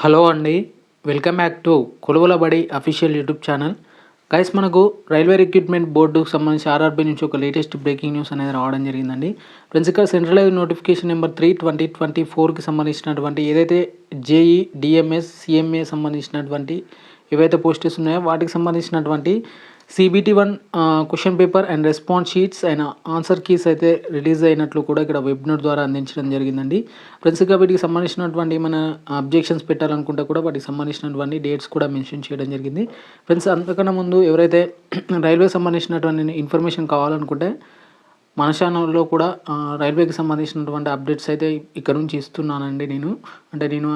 Hello అండి, welcome back to కొలువుల బడి official YouTube channel. Guys, మనకు రైల్వే రిక్రూట్మెంట్ బోర్డుకు సంబంధించి ఆర్ఆర్బీ నుంచి ఒక లేటెస్ట్ బ్రేకింగ్ న్యూస్ అనేది రావడం జరిగిందండి. ఫ్రెండ్స్, ఇక్కడ సెంట్రలైజ్ నోటిఫికేషన్ నెంబర్ 3/2024కి సంబంధించినటువంటి ఏదైతే జేఈ, డిఎంఎస్, సిఎంఏ సంబంధించినటువంటి ఏవైతే పోస్టెస్ ఉన్నాయో వాటికి సంబంధించినటువంటి CBT-1 question paper and response sheets and answer keys అయితే రిలీజ్ అయినట్లు కూడా ఇక్కడ వెబ్ నోట్ ద్వారా అందించడం జరిగిందండి. ఫ్రెండ్స్, ఇక వీటికి సంబంధించినటువంటి మన అబ్జెక్షన్స్ పెట్టాలనుకుంటే కూడా వాటికి సంబంధించినటువంటి డేట్స్ కూడా మెన్షన్ చేయడం జరిగింది. ఫ్రెండ్స్, అంతకన్నా ముందు ఎవరైతే రైల్వే సంబంధించినటువంటి ఇన్ఫర్మేషన్ కావాలనుకుంటే మన ఛానల్లో కూడా రైల్వేకి సంబంధించినటువంటి అప్డేట్స్ అయితే ఇక్కడ నుంచి ఇస్తున్నానండి. నేను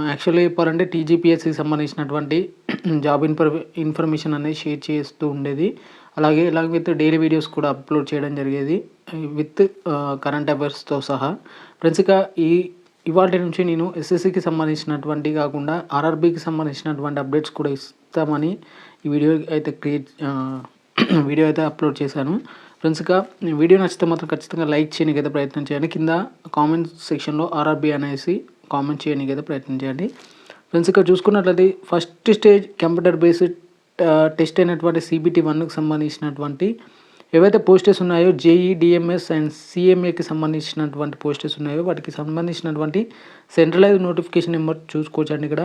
యాక్చువల్లీ చెప్పాలంటే TGPSCకి సంబంధించినటువంటి జాబ్ ఇన్ఫర్మేషన్ అనేది షేర్ చేస్తూ ఉండేది. అలాగే విత్ డైలీ వీడియోస్ కూడా అప్లోడ్ చేయడం జరిగేది విత్ కరెంట్ అఫైర్స్తో సహా. ఫ్రెండ్స్, ఇక ఇవాళ నుంచి నేను SSCకి సంబంధించినటువంటి కాకుండా RRBకి సంబంధించినటువంటి అప్డేట్స్ కూడా ఇస్తామని ఈ వీడియో అయితే అప్లోడ్ చేశాను. ఫ్రెండ్స్, ఇక వీడియో నచ్చితే మాత్రం ఖచ్చితంగా లైక్ చేయడానికి అయితే ప్రయత్నం చేయండి. కింద కామెంట్ సెక్షన్లో RRB అనేసి కామెంట్ చేయడానికి అయితే ప్రయత్నం చేయండి. ఫ్రెండ్స్, ఇక్కడ చూసుకున్నట్లయితే first stage computer based test అయినటువంటి CBT-1కి సంబంధించినటువంటి ఏవైతే పోస్టెస్ ఉన్నాయో జేఈ, డిఎంఎస్ అండ్ సిఎంఏకి సంబంధించినటువంటి పోస్టెస్ ఉన్నాయో వాటికి సంబంధించినటువంటి సెంట్రలైజ్ నోటిఫికేషన్ నెంబర్ చూసుకోవచ్చండి. ఇక్కడ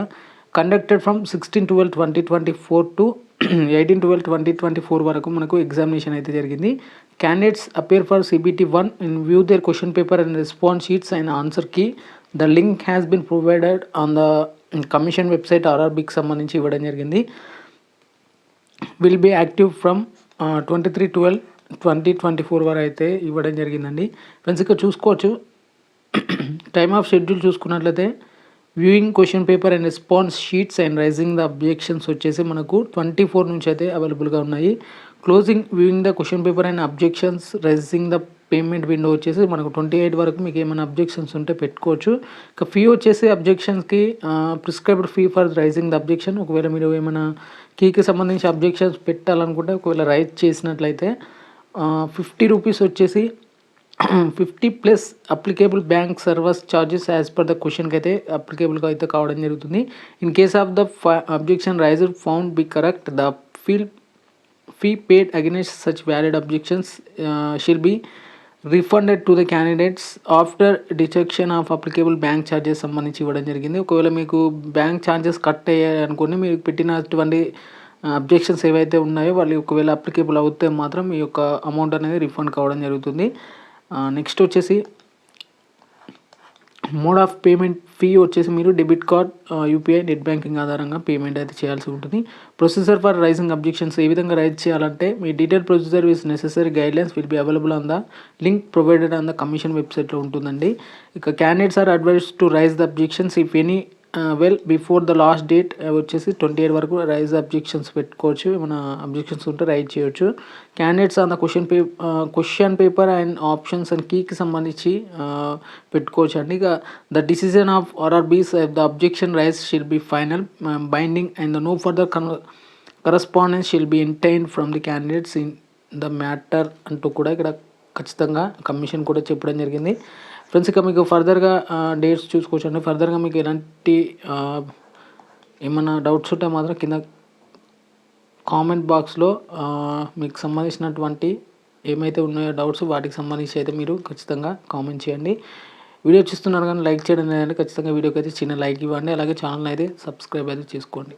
కండక్టెడ్ ఫ్రమ్ 16/12/2024 టు 18/12/2024 వరకు మనకు ఎగ్జామినేషన్ అయితే జరిగింది. Candidates appear for CBT-1 and view their question paper and response sheets and answer key. The link has been provided on the commission website RRBకి సంబంధించి ఇవ్వడం జరిగింది. విల్ బీ యాక్టివ్ ఫ్రమ్ 23/12/2024 వరకు అయితే ఇవ్వడం జరిగిందండి. ఫ్రెండ్స్, ఇక్కడ చూసుకోవచ్చు టైమ్ ఆఫ్ షెడ్యూల్ చూసుకున్నట్లయితే viewing question paper and response sheets and raising the objections వచ్చేసి మనకు 24 నుంచి అయితే అవైలబుల్గా ఉన్నాయి. Closing viewing the question paper and objections raising the payment window వచ్చేసి మనకు 28 వరకు మీకు ఏమైనా అబ్జెక్షన్స్ ఉంటే పెట్టుకోవచ్చు. ఇక ఫీ వచ్చేసి అబ్జెక్షన్స్కి prescribed fee for raising the objection. ఒకవేళ మీరు ఏమైనా కీకి సంబంధించి అబ్జెక్షన్స్ పెట్టాలనుకుంటే ఒకవేళ రైజ్ చేసినట్లయితే 50 రూపీస్ వచ్చేసి 50 plus applicable bank service charges as per the క్వశ్చన్కి అయితే అప్లికేబుల్గా అయితే కావడం జరుగుతుంది. In case of the objection riser found be correct, the fee paid against such valid objections shall be refunded to the candidates after deduction of applicable bank charges సంబంధించి ఇవ్వడం జరిగింది. ఒకవేళ మీకు బ్యాంక్ ఛార్జెస్ కట్ అయ్యాయి అనుకోండి, మీరు పెట్టినటువంటి objections ఏవైతే ఉన్నాయో వాళ్ళు ఒకవేళ అప్లికేబుల్ అవుతే మాత్రం ఈ యొక్క అమౌంట్ అనేది రిఫండ్ కావడం జరుగుతుంది. నెక్స్ట్ వచ్చేసి మోడ్ ఆఫ్ పేమెంట్ ఫీ వచ్చేసి మీరు debit card, UPI, net banking ఆధారంగా పేమెంట్ అయితే చేయాల్సి ఉంటుంది. ప్రొసీజర్ ఫర్ రైజింగ్ అబ్జెక్షన్స్ ఏ విధంగా రైజ్ చేయాలంటే మీ detail procedure with necessary guidelines will be available on the link provided on the commission వెబ్సైట్లో ఉంటుందండి. ఇక candidates are advised to raise the objections if any before the last date వచ్చేసి 28 వరకు rise objections పెట్టుకోవచ్చు. ఏమైనా objections ఉంటే raise చేయొచ్చు. Candidates on the question paper and options and కీకి సంబంధించి పెట్టుకోవచ్చు అండి. ఇక the decision of RRBs the objection raise shall be final binding and the no further correspondence shall be entertained from the candidates in the matter అంటూ కూడా ఇక్కడ ఖచ్చితంగా commission కూడా చెప్పడం జరిగింది. ఫ్రెండ్స్, ఇక మీకు ఫర్దర్గా డేట్స్ చూసుకోవచ్చు అండి. ఫర్దర్గా మీకు ఎలాంటి ఏమైనా డౌట్స్ ఉంటే మాత్రం కింద కామెంట్ బాక్స్లో మీకు సంబంధించినటువంటి ఏమైతే ఉన్నాయో డౌట్స్ వాటికి సంబంధించి అయితే మీరు ఖచ్చితంగా కామెంట్ చేయండి. వీడియో చూస్తున్నారు కానీ లైక్ చేయడం లేదంటే ఖచ్చితంగా వీడియోకి అయితే చిన్న లైక్ ఇవ్వండి. అలాగే ఛానల్ అయితే సబ్స్క్రైబ్ అయితే చేసుకోండి.